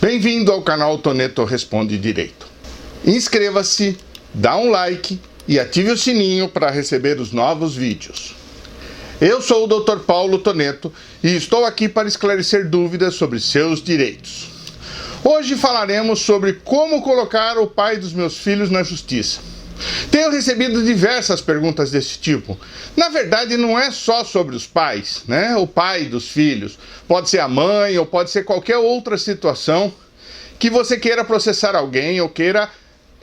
Bem-vindo ao canal Toneto Responde Direito. Inscreva-se, dá um like e ative o sininho para receber os novos vídeos. Eu sou o Dr. Paulo Toneto e estou aqui para esclarecer dúvidas sobre seus direitos. Hoje falaremos sobre como colocar o pai dos meus filhos na justiça. Tenho recebido diversas perguntas desse tipo. Na verdade, não é só sobre os pais, né? O pai dos filhos. Pode ser a mãe ou pode ser qualquer outra situação que você queira processar alguém ou queira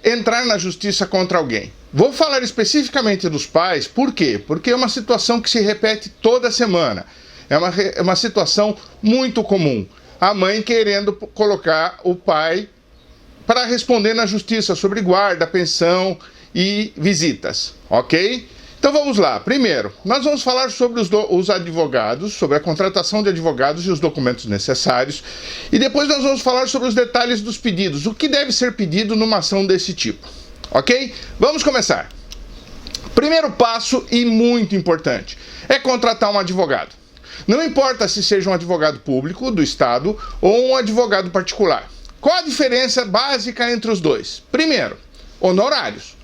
entrar na justiça contra alguém. Vou falar especificamente dos pais, por quê? Porque é uma situação que se repete toda semana. É uma situação muito comum. A mãe querendo colocar o pai para responder na justiça sobre guarda, pensão e visitas, ok? Então vamos lá. Primeiro, nós vamos falar sobre os advogados, sobre a contratação de advogados e os documentos necessários. E depois nós vamos falar sobre os detalhes dos pedidos, o que deve ser pedido numa ação desse tipo, ok? Vamos começar. Primeiro passo, e muito importante, é contratar um advogado. Não importa se seja um advogado público do Estado ou um advogado particular. Qual a diferença básica entre os dois? Primeiro, honorários.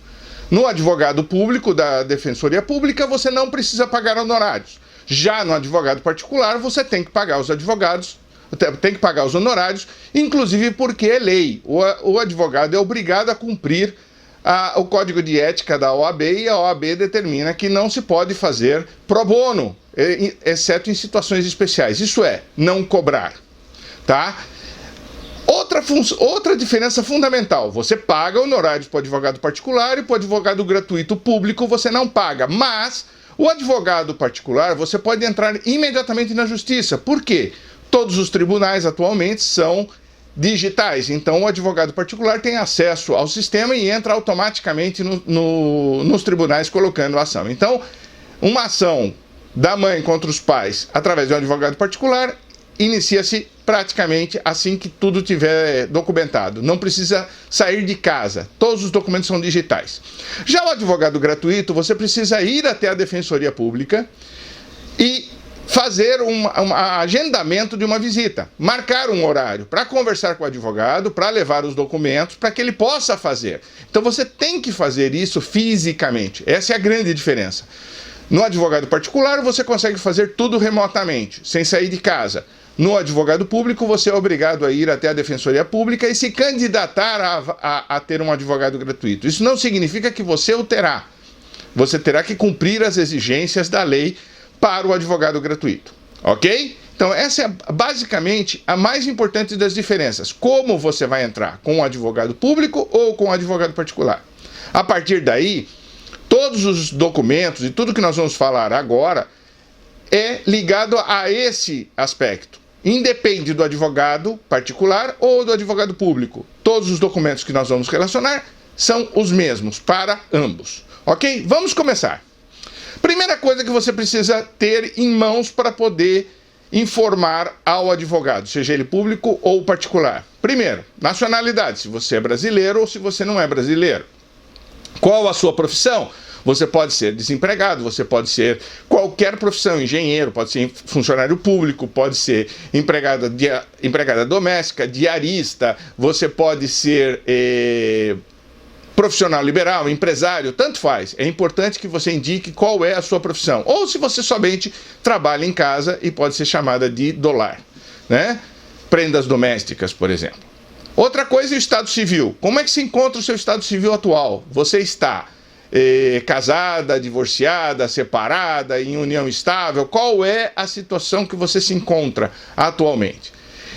No advogado público da Defensoria Pública, você não precisa pagar honorários. Já no advogado particular, você tem que pagar os advogados, tem que pagar os honorários, inclusive porque é lei. O advogado é obrigado a cumprir o código de ética da OAB e a OAB determina que não se pode fazer pro bono, exceto em situações especiais. Isso é, não cobrar, tá? Outra diferença fundamental, você paga honorários para o advogado particular e para o advogado gratuito público você não paga, mas o advogado particular você pode entrar imediatamente na justiça. Por quê? Todos os tribunais atualmente são digitais, então o advogado particular tem acesso ao sistema e entra automaticamente nos tribunais colocando a ação. Então, uma ação da mãe contra os pais através de um advogado particular inicia-se praticamente assim que tudo tiver documentado. Não precisa sair de casa. Todos os documentos são digitais. Já o advogado gratuito, você precisa ir até a Defensoria Pública e fazer um agendamento de uma visita. Marcar um horário para conversar com o advogado, para levar os documentos, para que ele possa fazer. Então você tem que fazer isso fisicamente. Essa é a grande diferença. No advogado particular, você consegue fazer tudo remotamente, sem sair de casa. No advogado público, você é obrigado a ir até a Defensoria Pública e se candidatar a ter um advogado gratuito. Isso não significa que você o terá. Você terá que cumprir as exigências da lei para o advogado gratuito, ok? Então, essa é basicamente a mais importante das diferenças. Como você vai entrar com um advogado público ou com um advogado particular. A partir daí, todos os documentos e tudo que nós vamos falar agora é ligado a esse aspecto. Independe do advogado particular ou do advogado público. Todos os documentos que nós vamos relacionar são os mesmos para ambos. Ok? Vamos começar. Primeira coisa que você precisa ter em mãos para poder informar ao advogado, seja ele público ou particular. Primeiro, nacionalidade, se você é brasileiro ou se você não é brasileiro. Qual a sua profissão? Você pode ser desempregado, você pode ser qualquer profissão, engenheiro, pode ser funcionário público, pode ser empregada doméstica, diarista, você pode ser profissional liberal, empresário, tanto faz. É importante que você indique qual é a sua profissão. Ou se você somente trabalha em casa e pode ser chamada de dolar, né? Prendas domésticas, por exemplo. Outra coisa é o estado civil. Como é que se encontra o seu estado civil atual? Você está casada, divorciada, separada, em união estável? Qual é a situação que você se encontra atualmente?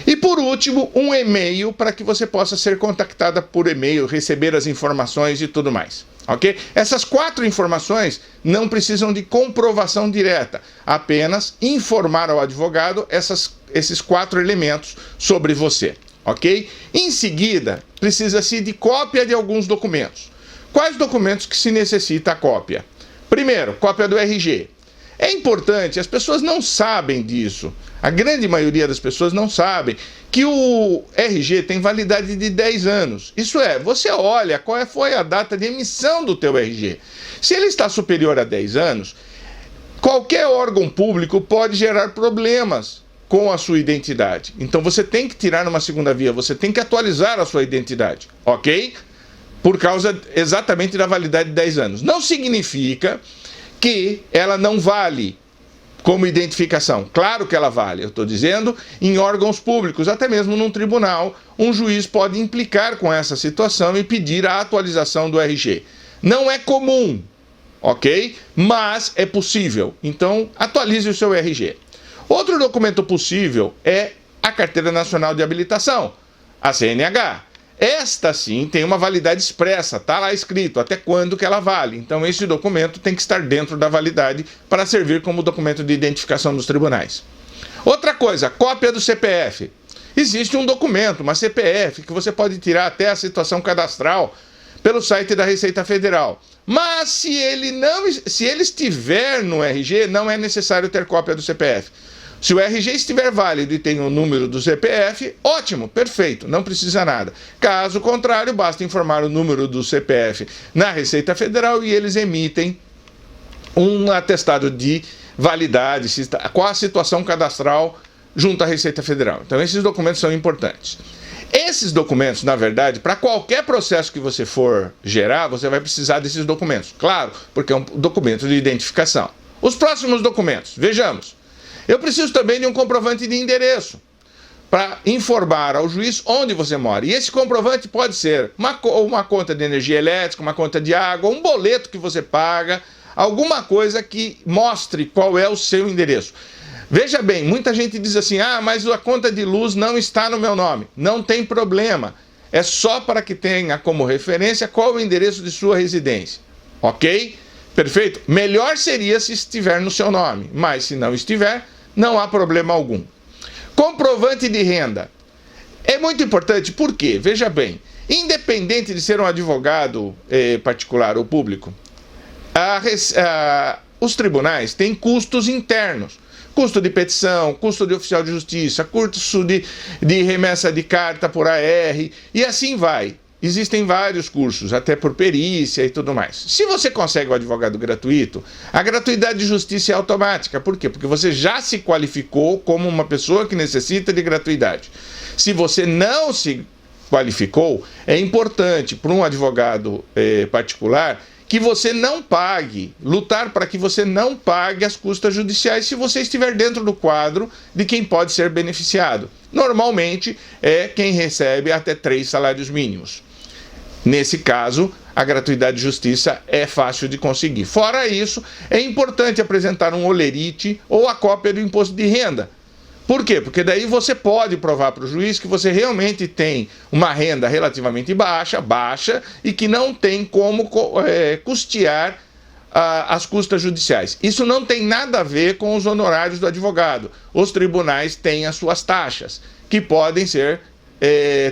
E por último, um e-mail para que você possa ser contactada por e-mail, receber as informações e tudo mais, ok? Essas 4 informações não precisam de comprovação direta, apenas informar ao advogado esses 4 elementos sobre você, ok? Em seguida, precisa-se de cópia de alguns documentos. Quais documentos que se necessita a cópia? Primeiro, cópia do RG. É importante, as pessoas não sabem disso. A grande maioria das pessoas não sabem que o RG tem validade de 10 anos. Isso é, você olha qual foi a data de emissão do teu RG. Se ele está superior a 10 anos, qualquer órgão público pode gerar problemas com a sua identidade. Então você tem que tirar numa segunda via, você tem que atualizar a sua identidade, ok? Por causa exatamente da validade de 10 anos. Não significa que ela não vale como identificação. Claro que ela vale, eu estou dizendo, em órgãos públicos, até mesmo num tribunal, um juiz pode implicar com essa situação e pedir a atualização do RG. Não é comum, ok? Mas é possível. Então, atualize o seu RG. Outro documento possível é a Carteira Nacional de Habilitação, a CNH. Esta sim tem uma validade expressa, está lá escrito até quando que ela vale. Então esse documento tem que estar dentro da validade para servir como documento de identificação dos tribunais. Outra coisa, cópia do CPF. Existe um documento, uma CPF, que você pode tirar até a situação cadastral pelo site da Receita Federal. Mas se ele estiver no RG, não é necessário ter cópia do CPF. Se o RG estiver válido e tem o número do CPF, ótimo, perfeito, não precisa nada. Caso contrário, basta informar o número do CPF na Receita Federal e eles emitem um atestado de validade, qual a situação cadastral junto à Receita Federal. Então esses documentos são importantes. Esses documentos, na verdade, para qualquer processo que você for gerar, você vai precisar desses documentos. Claro, porque é um documento de identificação. Os próximos documentos, vejamos. Eu preciso também de um comprovante de endereço para informar ao juiz onde você mora. E esse comprovante pode ser uma conta de energia elétrica, uma conta de água, um boleto que você paga, alguma coisa que mostre qual é o seu endereço. Veja bem, muita gente diz assim, mas a conta de luz não está no meu nome. Não tem problema. É só para que tenha como referência qual o endereço de sua residência. Ok? Perfeito? Melhor seria se estiver no seu nome, mas se não estiver, não há problema algum. Comprovante de renda. É muito importante porque, veja bem, independente de ser um advogado particular ou público, os tribunais têm custos internos. Custo de petição, custo de oficial de justiça, custo de remessa de carta por AR, e assim vai. Existem vários cursos, até por perícia e tudo mais. Se você consegue um advogado gratuito, a gratuidade de justiça é automática. Por quê? Porque você já se qualificou como uma pessoa que necessita de gratuidade. Se você não se qualificou, é importante para um advogado particular que você não pague, lutar para que você não pague as custas judiciais se você estiver dentro do quadro de quem pode ser beneficiado. Normalmente é quem recebe até 3 salários mínimos. Nesse caso, a gratuidade de justiça é fácil de conseguir. Fora isso, é importante apresentar um holerite ou a cópia do imposto de renda. Por quê? Porque daí você pode provar para o juiz que você realmente tem uma renda relativamente baixa e que não tem como custear as custas judiciais. Isso não tem nada a ver com os honorários do advogado. Os tribunais têm as suas taxas, que podem ser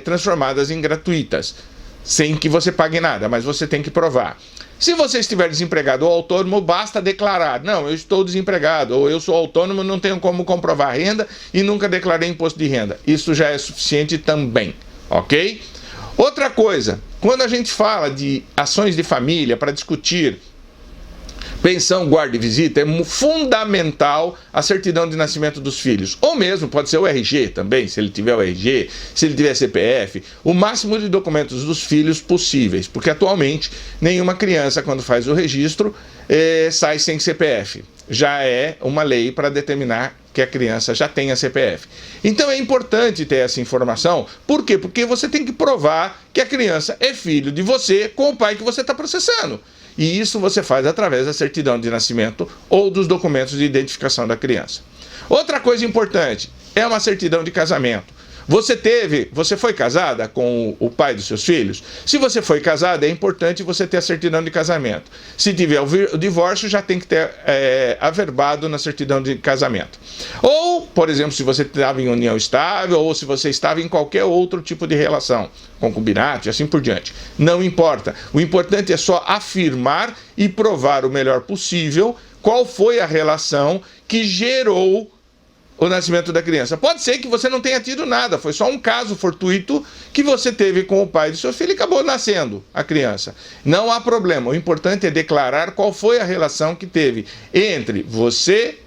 transformadas em gratuitas, sem que você pague nada, mas você tem que provar. Se você estiver desempregado ou autônomo, basta declarar, não, eu estou desempregado, ou eu sou autônomo, não tenho como comprovar a renda e nunca declarei imposto de renda. Isso já é suficiente também, ok? Outra coisa, quando a gente fala de ações de família para discutir pensão, guarda e visita, é fundamental a certidão de nascimento dos filhos. Ou mesmo, pode ser o RG também, se ele tiver o RG, se ele tiver CPF, o máximo de documentos dos filhos possíveis, porque atualmente nenhuma criança, quando faz o registro, sai sem CPF. Já é uma lei para determinar que a criança já tenha CPF. Então é importante ter essa informação. Por quê? Porque você tem que provar que a criança é filho de você com o pai que você está processando. E isso você faz através da certidão de nascimento ou dos documentos de identificação da criança. Outra coisa importante é uma certidão de casamento. Você foi casada com o pai dos seus filhos? Se você foi casada, é importante você ter a certidão de casamento. Se tiver o divórcio, já tem que ter averbado na certidão de casamento. Ou, por exemplo, se você estava em união estável, ou se você estava em qualquer outro tipo de relação, concubinato e assim por diante. Não importa. O importante é só afirmar e provar o melhor possível qual foi a relação que gerou o nascimento da criança. Pode ser que você não tenha tido nada, foi só um caso fortuito que você teve com o pai do seu filho e acabou nascendo a criança. Não há problema, o importante é declarar qual foi a relação que teve entre você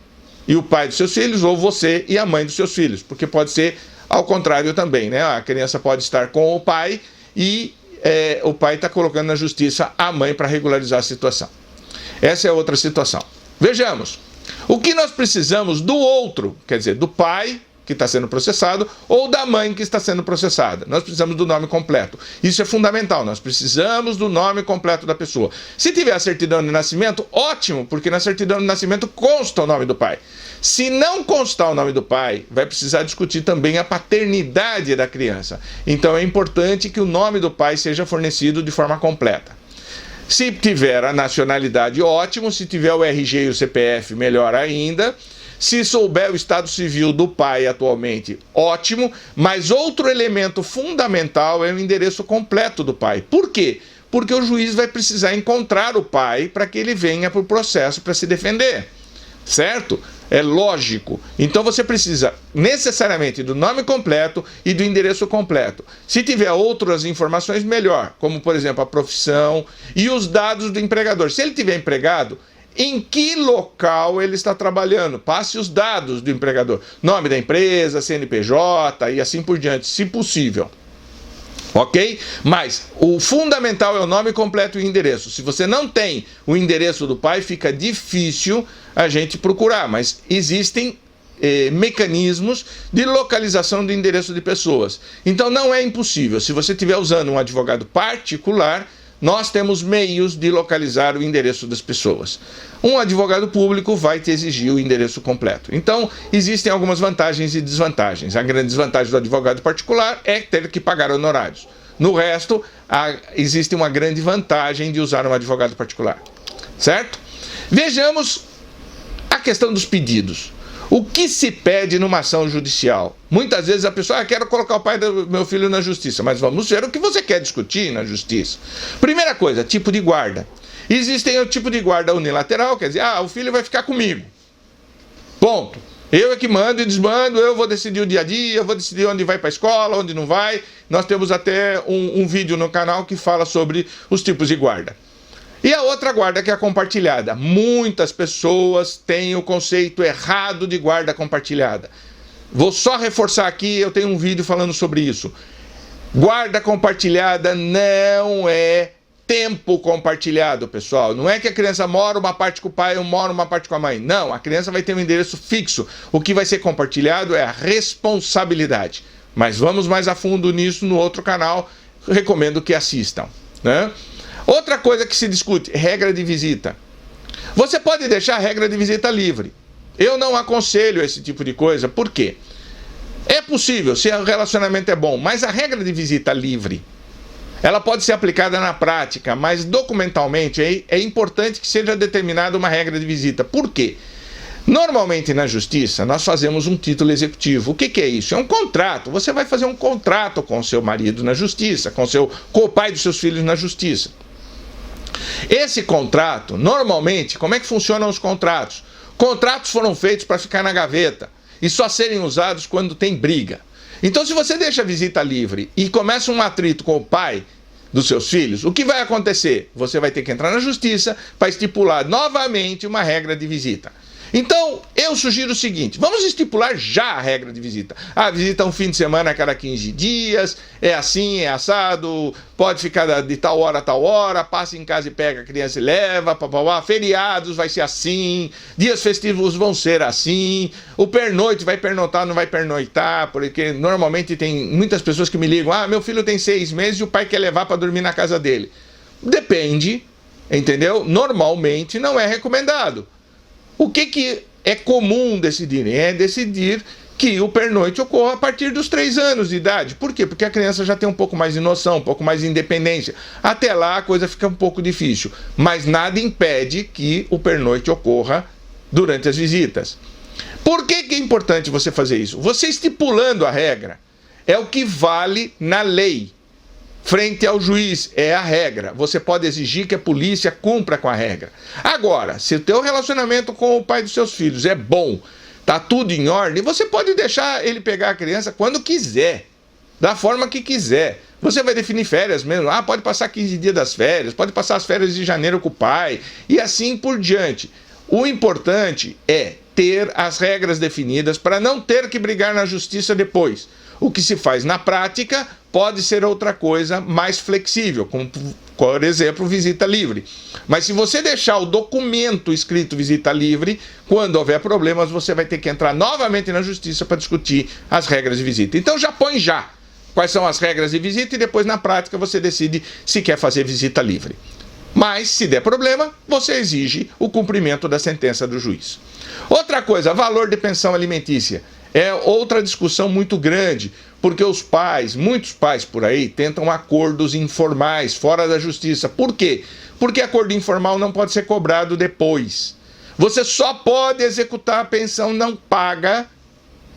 e o pai dos seus filhos, ou você e a mãe dos seus filhos, porque pode ser ao contrário também, né? A criança pode estar com o pai e o pai está colocando na justiça a mãe para regularizar a situação. Essa é outra situação. Vejamos, o que nós precisamos do outro, quer dizer, do pai que está sendo processado ou da mãe que está sendo processada. Nós precisamos do nome completo. Isso é fundamental, nós precisamos do nome completo da pessoa. Se tiver a certidão de nascimento, ótimo, porque na certidão de nascimento consta o nome do pai. Se não constar o nome do pai, vai precisar discutir também a paternidade da criança. Então é importante que o nome do pai seja fornecido de forma completa. Se tiver a nacionalidade, ótimo. Se tiver o RG e o CPF, melhor ainda. Se souber o estado civil do pai atualmente, ótimo. Mas outro elemento fundamental é o endereço completo do pai. Por quê? Porque o juiz vai precisar encontrar o pai para que ele venha para o processo para se defender. Certo? É lógico. Então você precisa necessariamente do nome completo e do endereço completo. Se tiver outras informações, melhor, como por exemplo a profissão e os dados do empregador. Se ele tiver empregado, em que local ele está trabalhando? Passe os dados do empregador. Nome da empresa, CNPJ e assim por diante, se possível. Ok? Mas o fundamental é o nome completo e o endereço. Se você não tem o endereço do pai, fica difícil a gente procurar, mas existem mecanismos de localização do endereço de pessoas. Então não é impossível. Se você estiver usando um advogado particular, nós temos meios de localizar o endereço das pessoas. Um advogado público vai te exigir o endereço completo. Então, existem algumas vantagens e desvantagens. A grande desvantagem do advogado particular é ter que pagar honorários. No resto, existe uma grande vantagem de usar um advogado particular. Certo? Vejamos a questão dos pedidos. O que se pede numa ação judicial? Muitas vezes a pessoa, quero colocar o pai do meu filho na justiça, mas vamos ver o que você quer discutir na justiça. Primeira coisa, tipo de guarda. Existem o tipo de guarda unilateral, quer dizer, o filho vai ficar comigo. Ponto. Eu é que mando e desmando, eu vou decidir o dia a dia, eu vou decidir onde vai para a escola, onde não vai. Nós temos até um vídeo no canal que fala sobre os tipos de guarda. E a outra guarda que é a compartilhada. Muitas pessoas têm o conceito errado de guarda compartilhada. Vou só reforçar aqui, eu tenho um vídeo falando sobre isso. Guarda compartilhada não é tempo compartilhado, pessoal. Não é que a criança mora uma parte com o pai ou mora uma parte com a mãe. Não, a criança vai ter um endereço fixo. O que vai ser compartilhado é a responsabilidade. Mas vamos mais a fundo nisso no outro canal. Recomendo que assistam, né? Outra coisa que se discute, regra de visita. Você pode deixar a regra de visita livre. Eu não aconselho esse tipo de coisa, por quê? É possível, se o relacionamento é bom, mas a regra de visita livre, ela pode ser aplicada na prática, mas documentalmente é importante que seja determinada uma regra de visita. Por quê? Normalmente na justiça nós fazemos um título executivo. O que é isso? É um contrato. Você vai fazer um contrato com o seu marido na justiça, com o pai dos seus filhos na justiça. Esse contrato, normalmente, como é que funcionam os contratos? Contratos foram feitos para ficar na gaveta e só serem usados quando tem briga. Então, se você deixa a visita livre e começa um atrito com o pai dos seus filhos, o que vai acontecer? Você vai ter que entrar na justiça para estipular novamente uma regra de visita. Então, eu sugiro o seguinte, vamos estipular já a regra de visita. Visita um fim de semana a cada 15 dias, é assim, é assado, pode ficar de tal hora a tal hora, passa em casa e pega a criança e leva, feriados vai ser assim, dias festivos vão ser assim, o pernoite vai pernotar, não vai pernoitar, porque normalmente tem muitas pessoas que me ligam, meu filho tem 6 meses e o pai quer levar para dormir na casa dele. Depende, entendeu? Normalmente não é recomendado. O que é comum decidirem? É decidir que o pernoite ocorra a partir dos 3 anos de idade. Por quê? Porque a criança já tem um pouco mais de noção, um pouco mais de independência. Até lá a coisa fica um pouco difícil. Mas nada impede que o pernoite ocorra durante as visitas. Por que é importante você fazer isso? Você estipulando a regra é o que vale na lei. Frente ao juiz, é a regra. Você pode exigir que a polícia cumpra com a regra. Agora, se o teu relacionamento com o pai dos seus filhos é bom, tá tudo em ordem, você pode deixar ele pegar a criança quando quiser, da forma que quiser. Você vai definir férias mesmo. Pode passar 15 dias das férias, pode passar as férias de janeiro com o pai, e assim por diante. O importante é ter as regras definidas, para não ter que brigar na justiça depois. O que se faz na prática pode ser outra coisa mais flexível, como, por exemplo, visita livre. Mas se você deixar o documento escrito visita livre, quando houver problemas, você vai ter que entrar novamente na justiça para discutir as regras de visita. Então já põe já quais são as regras de visita e depois na prática você decide se quer fazer visita livre. Mas, se der problema, você exige o cumprimento da sentença do juiz. Outra coisa, valor de pensão alimentícia. É outra discussão muito grande, porque os pais, muitos pais por aí, tentam acordos informais, fora da justiça. Por quê? Porque acordo informal não pode ser cobrado depois. Você só pode executar a pensão não paga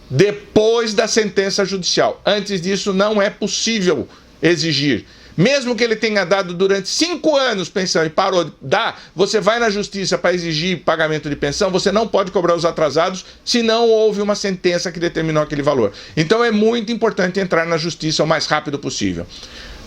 depois da sentença judicial. Antes disso, não é possível exigir. Mesmo que ele tenha dado durante 5 anos pensão e parou de dar, você vai na justiça para exigir pagamento de pensão, você não pode cobrar os atrasados se não houve uma sentença que determinou aquele valor. Então é muito importante entrar na justiça o mais rápido possível.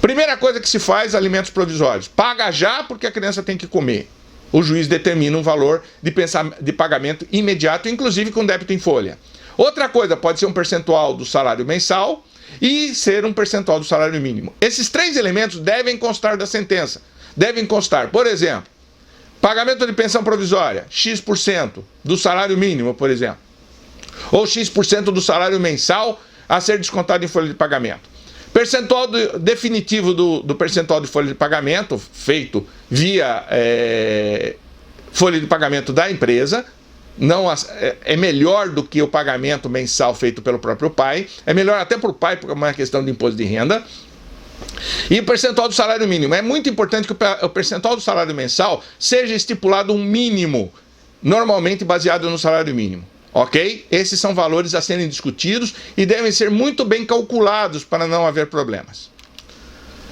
Primeira coisa que se faz, alimentos provisórios. Paga já porque a criança tem que comer. O juiz determina um valor de pagamento imediato, inclusive com débito em folha. Outra coisa, pode ser um percentual do salário mensal e ser um percentual do salário mínimo. Esses 3 elementos devem constar da sentença. Devem constar, por exemplo, pagamento de pensão provisória, X% do salário mínimo, por exemplo. Ou X% do salário mensal a ser descontado em folha de pagamento. Percentual definitivo do percentual de folha de pagamento, feito via folha de pagamento da empresa. Não, é melhor do que o pagamento mensal feito pelo próprio pai, é melhor até para o pai, porque é uma questão de imposto de renda. E o percentual do salário mínimo, é muito importante que o percentual do salário mensal seja estipulado um mínimo, normalmente baseado no salário mínimo, ok? Esses são valores a serem discutidos e devem ser muito bem calculados para não haver problemas.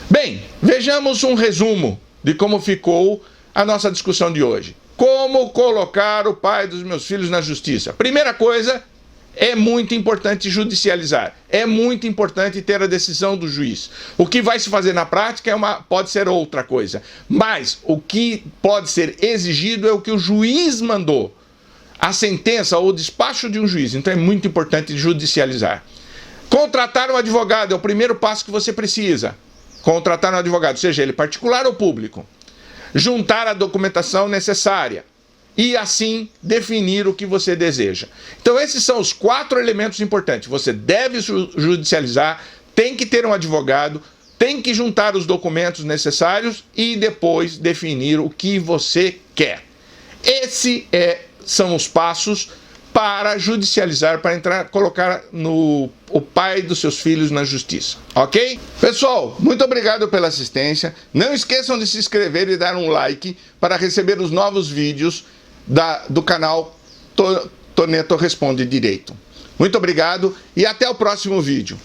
Bem, vejamos um resumo de como ficou a nossa discussão de hoje. Como colocar o pai dos meus filhos na justiça? Primeira coisa, é muito importante judicializar. É muito importante ter a decisão do juiz. O que vai se fazer na prática pode ser outra coisa. Mas o que pode ser exigido é o que o juiz mandou. A sentença ou o despacho de um juiz. Então é muito importante judicializar. Contratar um advogado é o primeiro passo que você precisa. Contratar um advogado, seja ele particular ou público. Juntar a documentação necessária e assim definir o que você deseja. Então esses são os 4 elementos importantes. Você deve judicializar, tem que ter um advogado, tem que juntar os documentos necessários e depois definir o que você quer. Esses são os passos para judicializar, para colocar o pai dos seus filhos na justiça, ok? Pessoal, muito obrigado pela assistência. Não esqueçam de se inscrever e dar um like para receber os novos vídeos do canal Toneto Responde Direito. Muito obrigado e até o próximo vídeo.